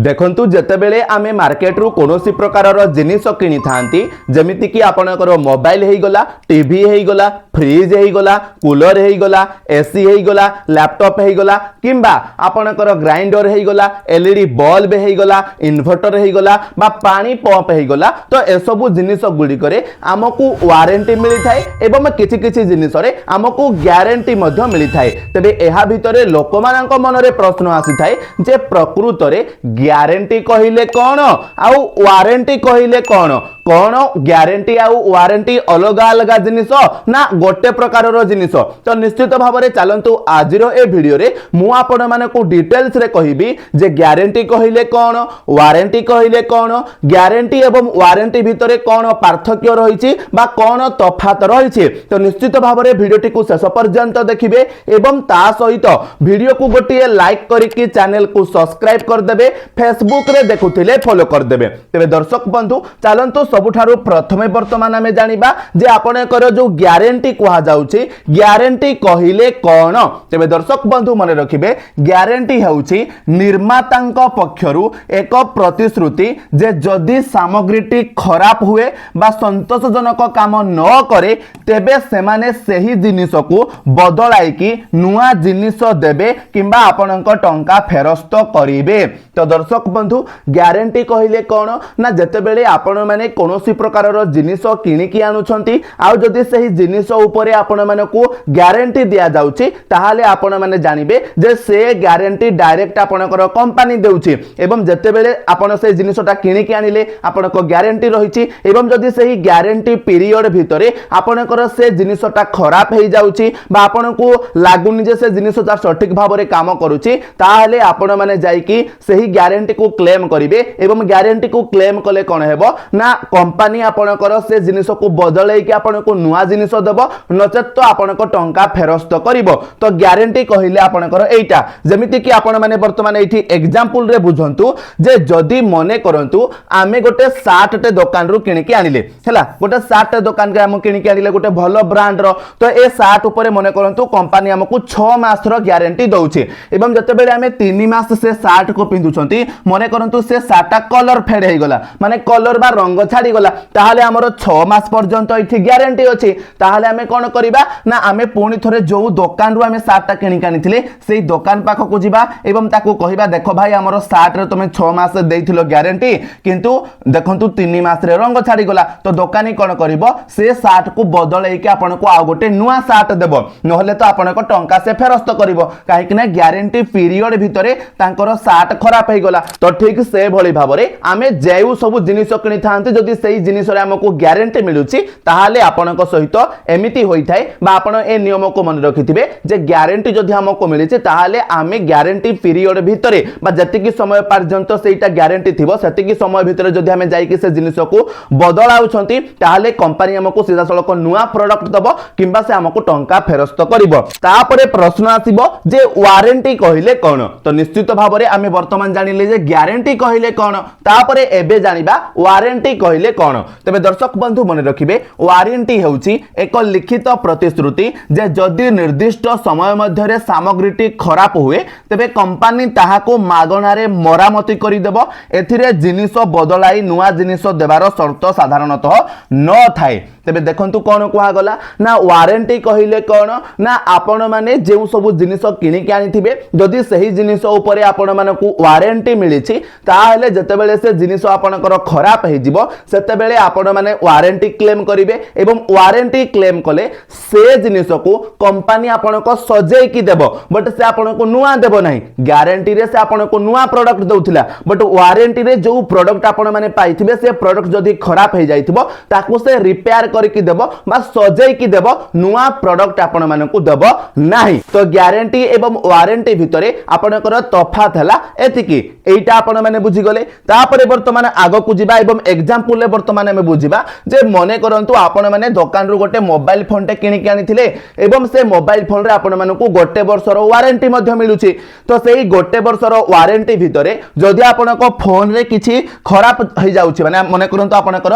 देखंतु जेतेबेले आमे मार्केट रु कोनोसी प्रकार जिनिस किनी थांती जेमिति कि आपनकर मोबाइल हेई गला, टीवी हेई गला, फ्रिज हेई गला, कूलर हेई गला, एसी हेई गला, लैपटॉप हेई गला किंबा आपनकर ग्राइंडर हेई गला, एलईडी बल्ब हेई गला, इन्वर्टर हेई गला बा पानी पंप हेई गला। तो ए सब जिनिस गुडी करे हमकु वारंटी मिली थाए एवं किछि किछि जिनिस रे हमकु ग्यारंटी मध्य मिली थाए। तबे एहा भितरे लोकमानक मनरे प्रश्न आसी थाए जे प्रकृत रे ग्यारंटी कहिले कौन आउ वारंटी कहिले कौन कौन ग्यारंटी आउ वारंटी अलग अलग जिनिस ना गोटे प्रकार जिनिस। तो निश्चित भाव में चलतु आज ए वीडियो रे मु आपण मानकु डिटेल्स रे कहिबी जे ग्यारंटी कहिले कौन वारंटी कहिले कौन ग्यारंटी एवं वारंटी भितरे कौन पार्थक्य रही बा कौन तफात रही। तो निश्चित भाव में वीडियोटी को शेष पर्यंत देखिए एवं ता सहित वीडियो को गोटे लाइक करके चैनल को सब्सक्राइब करदेबे फेसबुक रे देखुथिले फॉलो करदेबे। तेबे दर्शक बंधु चलंतु सबुठारु प्रथमे वर्तमान आमे जानिबा जे आपणकर जो ग्यारंटी कहा जाउची ग्यारंटी कहिले कोन। तेबे दर्शक बंधु मने रखिबे ग्यारंटी हेउची निर्मातांक पक्षरु एक प्रतिश्रुति जे जदि सामग्रीटी खराब हुए बा संतोषजनक काम न करे तेबे सेमाने सेही जिनिस को बदलाई की नुआ जिनिस देबे किंबा आपणक टंका फेरस्त करिवे। तो दर्शक बंधु ग्यारंटी कहिले कौन ना जेतेबेले आपण माने कोनोसी प्रकार जिनिस किनिकी आनुछंती आउ जदि सही जिनिस उपरे आपण मानकु ग्यारंटी दिया जाउची ताहाले आपण माने जानिबे जे से ग्यारंटी डायरेक्ट आपणकर कंपनी देउची एवं जेतेबेले आपण से जिनिसटा किनिकी आनिले आपणको ग्यारंटी रहिची एवं जदि सही ग्यारंटी पीरियड भितरे आपणकर से जिनिसटा खराब हे जाउची बा आपणको लागुनी जे से जिनिसटा सठिक भाबरे काम करूची ताहाले आपण माने जाईकी सही ग्यारंटी को क्लेम करिवे एवं ग्यारंटी को क्लेम कले कोन हेबो ना कंपनी आपणकर से जिनिस को बदलै कि आपणको नुआ जिनिस देबो नचेत तो आपणको टंका फेरस्त करिवो। तो ग्यारंटी कहिले आपणकर एटा जेमिति कि आपण माने वर्तमान एठी एग्जांपल रे बुझंतु जे जदी मने करंतु आमे गोटे सार्ट टे दुकान रु किनिकी आनिले हैला गोटे सार्ट टे दुकान के हम किनिकी आनिले गोटे भलो ब्रांड रो तो ए सार्ट ऊपर मने करंतु कंपनी हमकु 6 मास रो ग्यारंटी दउची एवं जते बेले आमे 3 मास से सार्ट को पिंदुछंती मने करंतु से सार्ट कलर फेड हे गला माने कलर बा रंग छाडी गला ताहाले हमरो 6 मास पर्यंत इथि ग्यारंटी अछि। ताहाले आमे कोन करिबा ना आमे पुणी थरे जो दुकान रु आमे सार्ट टा किनि कानिथिले सेही दुकान पाख को जिबा एवं ताकू कहिबा देखो भाई हमरो सार्ट रे तुमे 6 मास देइथिलो ग्यारंटी किंतु देखंतु 3 मास रे रंग छाडी गला। तो दुकानी कोन करिवो से सार्ट को बदलै के आपन को आ गोटे नुआ सार्ट देबो नहले तो आपन को टंका से फेरस्त करिवो काहे कि ना ग्यारंटी पीरियड भितरे तांकर सार्ट खराब हे गला। तो ठीक से भली भाबरे आमे जेउ सब जिनिस किनि थांती जदि सेही जिनिस रे हमकु ग्यारंटी मिलुची ताहाले आपनक सहित एमिति होई थाए बा आपण ए नियम को मन रखिथिबे जे ग्यारंटी जदि हमकु मिलिची ताहाले आमे ग्यारंटी पीरियड भितरे बा जतिकी समय पर्यंत सेटा ग्यारंटी थिबो सेतिकी समय भितरे जदि हमें जाई कि से जिनिस को बदलाउछंती ताहाले कंपनी हमकु सीधा सळक नुआ प्रोडक्ट दबो किंबा से हमकु टंका फेरस्त करिवो। तापरे प्रश्न आसीबो जे वारंटी कहिले कोन। तो निश्चित भाबरे आमे वर्तमान जानिले जे ग्यारंटी कहिले कोन तापरे एबे जानिबा वारंटी कहिले कोन। तबे दर्शक बंधु मने रखिबे वारंटी हेउची एक लिखित प्रतिश्रुति जे जदि निर्दिष्ट समय मध्यरे सामग्रीटी खराब हुए तबे कंपनी ताहाको मागणारे मरामती करि देबो एथिरे जिनिस बदलाई नुआ जिनिस देबार शर्त साधारणतः न थाए। तबे देखंतु कोन कुहा गला ना वारंटी कहिले कोन ना आपण माने जेउ सब जिनिस किनि के आनिथिबे जदि सही जिनिस ऊपर आपण मानकु वारंटी मिलिछि ताहेले जतेबेले से जिनिस आपणकर खराब हे जिवो सेतेबेले आपण माने वारंटी क्लेम करिवे एवं वारंटी क्लेम कले से जिनिस को कंपनी आपणको सजेई की देबो बट से आपणको नुआ देबो नाही। ग्यारंटी रे से आपणको नुआ प्रोडक्ट दउथिला बट वारंटी रे जो प्रोडक्ट आपण माने पाइथिबे से प्रोडक्ट जदि खराब हे जाइथिबो ताकू से रिपेयर करके देबो बा सजेई की देबो नुआ प्रोडक्ट आपण मानकु देबो नाही। तो ग्यारंटी एवं वारंटी भितरे आपणकर तफात हला एतिकी एटा आपण माने बुझी गले। तापरे वर्तमान आगो को जिबा एवं एग्जांपल ले वर्तमान में बुझिबा जे मने करंतु आपण माने दुकान रु गोटे मोबाइल फोन टे किनि के आनिथिले एवं से मोबाइल फोन रे आपण मानकु गोटे वर्षर वारंटी मध्ये मिलुची। तो सेही गोटे वर्षर वारंटी भितरे जदि आपणको फोन रे किछि खराब हे जाउची माने मने करंतु आपणकर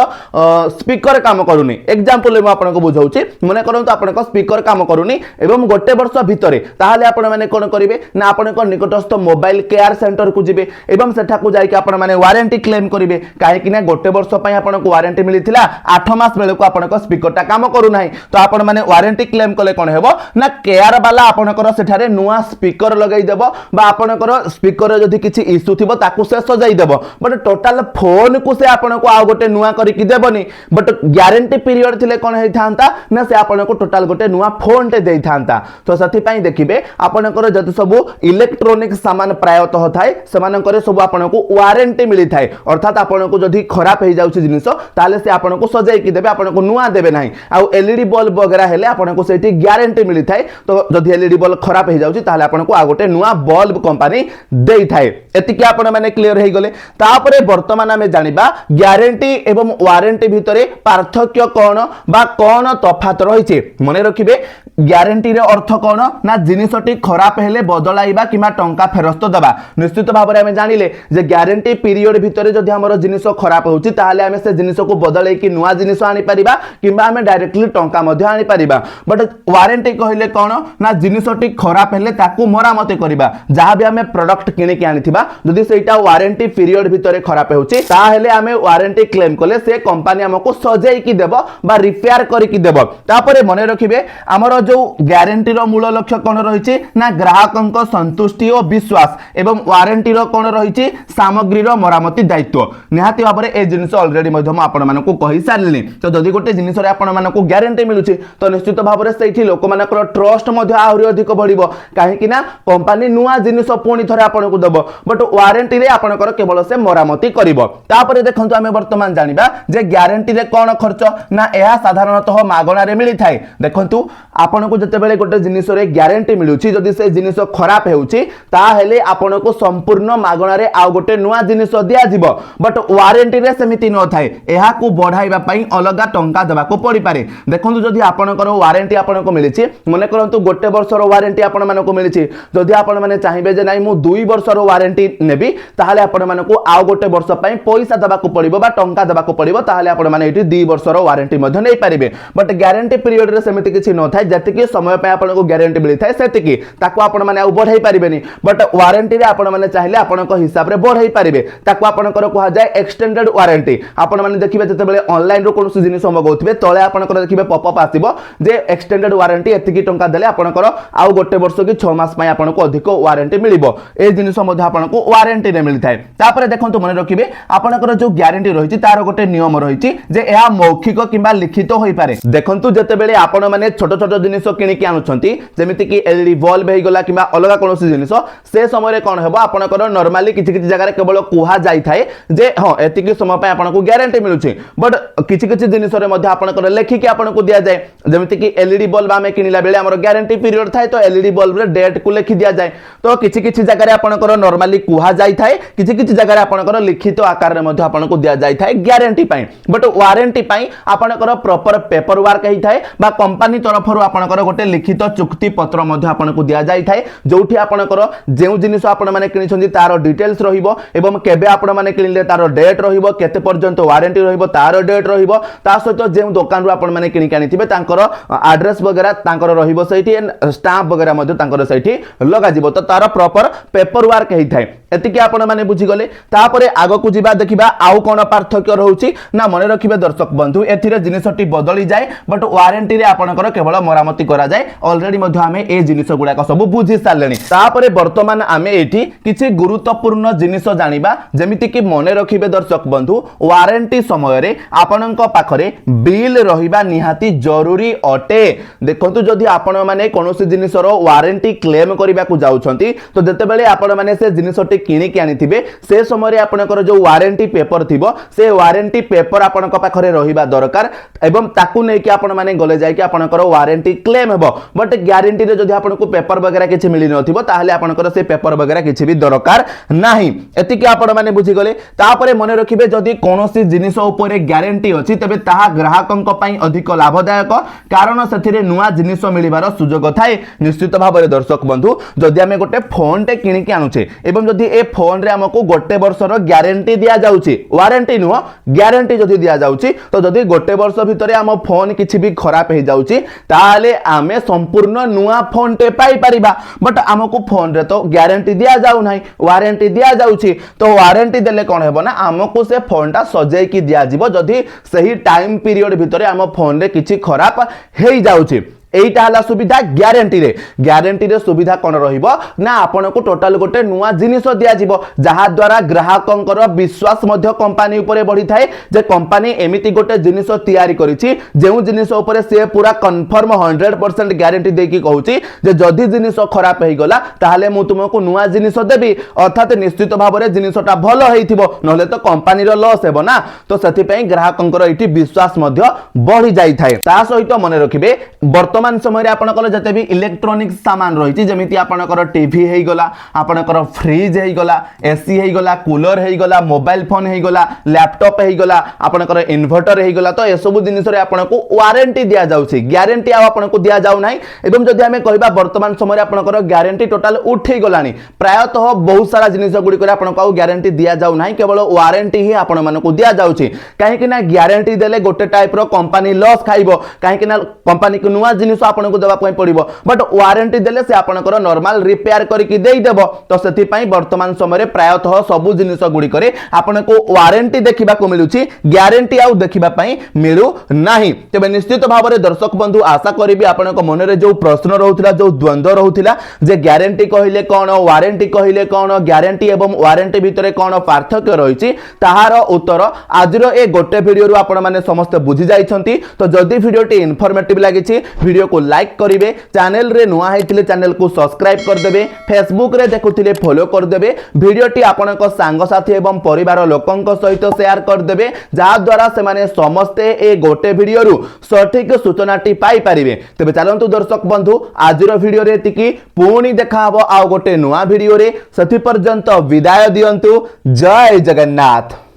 स्पीकर काम करूनी एग्जांपल में आपनको बुझाउची मने करंतु आपनको स्पीकर काम करूनी एवं गोटे वर्ष भितरे ताहाले आपण माने कोन करिवे ना आपनको निकटस्थ मोबाइल केयर सेंटर को जिबे एवं सेठाकू जाइके आपण माने वारंटी क्लेम करिवे काहेकि ना गोटे वर्ष पई आपनको वारंटी मिलिथिला 8 मास बेलको आपनको स्पीकरटा काम करू नाही तो आपण माने वारंटी क्लेम कले कोन हेबो ना केयर वाला आपनकर सेठारे नुआ स्पीकर लगाई देबो बा आपनकर स्पीकर जदि किछि इश्यू थिबो ताकू से सजाई देबो बट टोटल फोन को से आपनको आ गोटे नुआ करिकि देबोनी बट ग्यारंटी पीरियड थिले कोन हेइ थांता ना से आपनको टोटल गोटे नुआ फोन टे देई थांता तो सथि पई देखिबे आपनकर जति सब इलेक्ट्रॉनिक सामान प्रायतः थाए सेमानकर सब आपनको वारंटी मिली थाए अर्थात आपनको जदि खराब हे जाउछि जिनिस ताले से आपनको सजाई कि देबे आपनको नुआ देबे नाही आ एलईडी बल्ब वगैरह हेले आपनको सेठी ग्यारंटी मिली थाए तो जदि एलईडी बल्ब खराब हे जाउछि ताले आपनको आ गोटे नुआ बल्ब कंपनी देई थाए एतिके आपण माने क्लियर हे गले तापरे वर्तमान हमें जानिबा ग्यारंटी एवं वारंटी भितरे पार्थक्य कोन बा कोन तफात रहिছে मने रखिबे ग्यारंटी रे अर्थ कोन ना जिनिसटी खराब हेले बदलाइबा किमा टंका फेरस्त दबा निश्चित भाव में हमें जानिले जे ग्यारंटी पीरियड भितरे जदि हमर जिनिस खराब होउछि ताहाले हमें से जिनिस को बदलै कि नुआ जिनिस आनी परिबा किबा हमें डायरेक्टली टंका मध्ये आनी परिबा बट वारंटी कहले कोन ना जिनिसटी खराब हेले ताकू मरामती करिबा जहां भी हमें प्रोडक्ट किने के आनिथिबा जदि सेटा वारंटी पीरियड भितरे खराब होउछि ताहाले हमें वारंटी क्लेम कले से कंपनी हमको सजाई कि देबो बा रिपेयर करि कि देबो तापरे मने रखिबे हमर जो ग्यारंटी रो मूल लक्ष्य कोन रहिछि ना ग्राहकक संतुष्टि और विश्वास एवं वारंटी रो कोन रहिछि सामग्री रो मरामती दायित्व निहाती भाबरे ए जिनिस ऑलरेडी मध्यम आपण मानको कहि सारलिनी तो जदि गोटे जिनिस रे आपण मानको ग्यारंटी मिलुछि तो निश्चित भाबरे सेठी लोक मानकर ट्रस्ट मध्ये आहुरी अधिक बढ़िबो काहे कि ना कंपनी नुआ जिनिस पुणी थरे आपनको देबो बट वारंटी रे आपनकर केवल से मरामती करिवो तापरे देखंतु हमें वर्तमान जानिबा जे ग्यारंटी रे कोन खर्च ना एहा साधारणतः मागणा रे मिली थाए देखंतु आपनको जते बेले गोटे जिनिस रे ग्यारंटी मिलुछि जदि से जिनिस खराब हेउछि ता हेले आपनको संपूर्ण मागणा रे आ गोटे नुआ जिनिस दिया जिवो बट वारंटी रे सेमिति न थाए एहा को बढ़ाइबा पई अलगा टंका देबा को पड़ी पारे देखंतु जदि आपनकर वारंटी आपनको मिलिछि मने करंतु गोटे वर्षर वारंटी आपण मानको मिलिछि जदि आपण माने चाहिबे जे नाही मु 2 वर्षर वारंटी नेबी ताहाले आपण मानको आ गोटे वर्ष पई पैसा देबा को पड़िबो बा टंका देबा को पड़िबो ताहाले आपण माने एठी 2 वर्षर वारंटी मध्ये नै पारिबे बट ग्यारंटी पीरियड रे सेमिति किछि न थाए जतिके समय पे आपनको ग्यारंटी मिली थाए सेतिके ताको आपण माने आ बढ़ाई पारिबेनी बट वारंटी रे आपण माने चाहिले आपनको हिसाब रे बढ़ाई पारिबे ताको आपनकर कहा जाय एक्सटेंडेड वारंटी आपण माने देखिबे जते बेले ऑनलाइन रो कोनोसी जिनिस मगौथिबे तळे आपनकर देखिबे पॉपअप आसीबो जे एक्सटेंडेड वारंटी एतिकी टंका देले आपनकर आ गोटे वर्ष कि 6 मास पय आपनको अधिक वारंटी मिलिबो ए जिनिस मध्ये आपनको वारंटी रे मिलि थाए तापरे देखंतु मने रखिबे आपनकर जो ग्यारंटी रहिछि तार गोटे नियम रहिछि जे एहा मौखिक किबा लिखित होई पारे देखंतु जते बेले आपण माने छोट छोट जिनिस किनि के आनुछंती जेमिति कि एलईडी बल्ब हे गला किबा अलगा कोनोसी जिनिस से समय रे कोन हेबो आपनकर नॉर्मली किछि किछि जगह रे केवल कुहा जाई थाए जे हां एतिकी समय पय आपनको ग्यारंटी मिलुछि बट किछि किछि जिनिस रे मध्ये आपनकर लेखि के आपनको दिया जाय जेमिति कि एलईडी बल्ब आमे किनिला बेले हमर ग्यारंटी पीरियड थाए तो एलईडी बल्ब रे डेट को लेखि दिया जाय तो किछि किछि जगह रे आपनकर नॉर्मली कुहा जाई थाए किछि किछि जगह रे आपनकर लिखित आकार रे मध्ये आपनको दिया जाय थाए ग्यारंटी पय बट वारंटी पय आपनकर प्रॉपर पेपर वर्क हेइ थाए बा कंपनी तरफ रु आपनकर गोटे लिखित चुक्ति पत्र मध्ये आपनको दिया जाय थाए जोठी आपनकर जेउ जिनिस आपण माने किनिछंती तार डिटेल्स रहिबो एवं केबे आपण माने किनिले तार डेट रहिबो केते पर्यंत वारंटी रहिबो तार डेट रहिबो ता सहित जेउ दुकान रु आपण माने किनि कानिथिबे तांकर एड्रेस वगैरह तांकर रहिबो सहित स्टाम्प वगैरह मध्ये तांकर सहित लगा जिवो तो तार प्रॉपर पेपर वर्क हेइ थाए एतिके आपण माने बुझी गले तापरे आगो को जिबा देखिबा आउ कोन पार्थक्य रहउची ना मने रखिबे दर्शक बंधु एथिरे जिनिसटी बदली जाय बट वारंटी रे आपनकर केवल मरामती करा जाय ऑलरेडी मध्ये हमें ए जिनिस गुडा का सब बुझी सारलेनी तापरे वर्तमान हमें एठी किछि गुरुत्वपूर्ण जिनिस जानिबा जेमिति कि मने रखिबे दर्शक बंधु वारंटी समय रे आपनक पाखरे बिल रहिबा निहाती जरूरी अटे देखंतु जदि आपण माने कोनोसी जिनिसर वारंटी क्लेम करिबा को जाउछंती तो जते बेले आपण माने से जिनिसटी किनि के आनिथिबे से समय रे आपनकर जो वारंटी पेपर थिबो से वारंटी पेपर आपनक पाखरे रहिबा दरकार एवं ताकू नै कि आपण माने गले जाय कि आपनकर वारंटी क्लेम हेबो बट ग्यारंटी रे जदि आपनको पेपर वगैरह किछि मिलि नथिबो ताहाले आपनकर से पेपर वगैरह किछि भी दरकार नाही एतिके आपण माने बुझी गले तापरे मने रखिबे जदि कोनोसी जिनिस ऊपर ग्यारंटी अछि तबे ताहा ग्राहकक पई अधिक लाभदायक कारण सेथिरे नुआ जिनिस मिलिबार सुजोग थाए निश्चित भाबरे दर्शक बंधु जदि हमें गोटे फोन टे किनि के आनुछे एवं जदि ए फोन रे हमको गोटे वर्षर ग्यारंटी दिया जाउची वारंटी नुह ग्यारंटी जदि दिया जाउची तो जदि गोटे वर्ष भितरे हम फोन किछि भी खराब हे जाउची ताले आमे संपूर्ण नुआ फोन टे पाई परिबा बट हमको फोन रे तो ग्यारंटी दिया जाउ नाही वारंटी दिया जाउछि तो वारंटी देले कोन हेबो ना हमकु से फोन टा सजाई की दिया जिवो जदी सही टाइम पीरियड भितरे हम फोन रे किछि खराब हेई जाउछि एटा हला सुविधा ग्यारंटी रे सुविधा कोन रहिबो ना आपन को टोटल गोटे नुआ जिनिस दिया जिवो जहा द्वारा ग्राहकंकर विश्वास मध्य कंपनी ऊपर बढ़ी थाए जे कंपनी एमिति गोटे जिनिस तयारी करिछि जेउ जिनिस ऊपर से पूरा कंफर्म 100% ग्यारंटी देकी कहूछि जे जदी जिनिस खराब हेई गला ताहाले मु तुमको नुआ जिनिस देबी अर्थात निश्चित भाव में जिनिसटा भल हेइथिबो नहले तो कंपनी रो लॉस हेबो ना तो सेति पई ग्राहकंकर एठी विश्वास मध्य बढ़ी जाई थाए ता सहित मन रखिबे वर्तमान समय रे आपनकर जते भी इलेक्ट्रॉनिक सामान रहिछि जेमिति आपनकर टीवी हेई गला आपनकर फ्रिज हेई गला एसी हेई गला कूलर हेई गला मोबाइल फोन हेई गला लैपटॉप हेई गला आपनकर इन्वर्टर हेई गला तो ए सब जिनिस रे आपनको वारंटी दिया जाउछि ग्यारंटी आ आपनको दिया जाउ नाही एवं जदि हमें कहबा वर्तमान समय रे आपनकर ग्यारंटी टोटल उठै गलानी प्रायतः बहुत सारा जिनिस गुडी करे आपनको ग्यारंटी दिया जाउ नाही केवल वारंटी ही आपण मानको दिया जाउछि काहे कि ना ग्यारंटी देले गोटे टाइप रो कंपनी लॉस खाइबो काहे कि ना कंपनी को नुआ जिनिस आपन को देबा पई पड़िबो बट वारंटी देले से आपनकर नॉर्मल रिपेयर करके देई देबो तो सेति पई वर्तमान समय रे प्रायतः सब जिनिस गुडी करे आपन को वारंटी देखिबा को मिलुछि ग्यारंटी आउ देखिबा पई मिलु नाही तबे निश्चित भाव में दर्शक बंधु आशा करिबी आपन को मन रे जो प्रश्न रहउथिला जो द्वंद्व रहउथिला जे ग्यारंटी कहिले कोन वारंटी कहिले कोन ग्यारंटी एवं वारंटी भितरे कोन पार्थक्य रहिछि ताहार उत्तर आजिरो ए गोटे वीडियो रु आपण माने समस्त बुझी जाइछंती तो जदी वीडियोटी इन्फॉर्मेटिव लागिछि वीडियो को लाइक करिवे चैनल रे नुआ हेतिले चैनल को सब्सक्राइब कर देबे फेसबुक रे देखुथिले फॉलो कर देबे वीडियोटी आपनक सांग साथी एवं परिवार लोकंक सहित शेयर कर देबे जा द्वारा से माने समस्ते ए गोटे वीडियो रु सठिक सूचनाटी पाई परिवे तबे चलंतु दर्शक बंधु आजिरो वीडियो रे एतिकी पुणी देखा हबो आ गोटे नुआ वीडियो रे सथि पर्यंत विदाय दियंतु जय जगन्नाथ।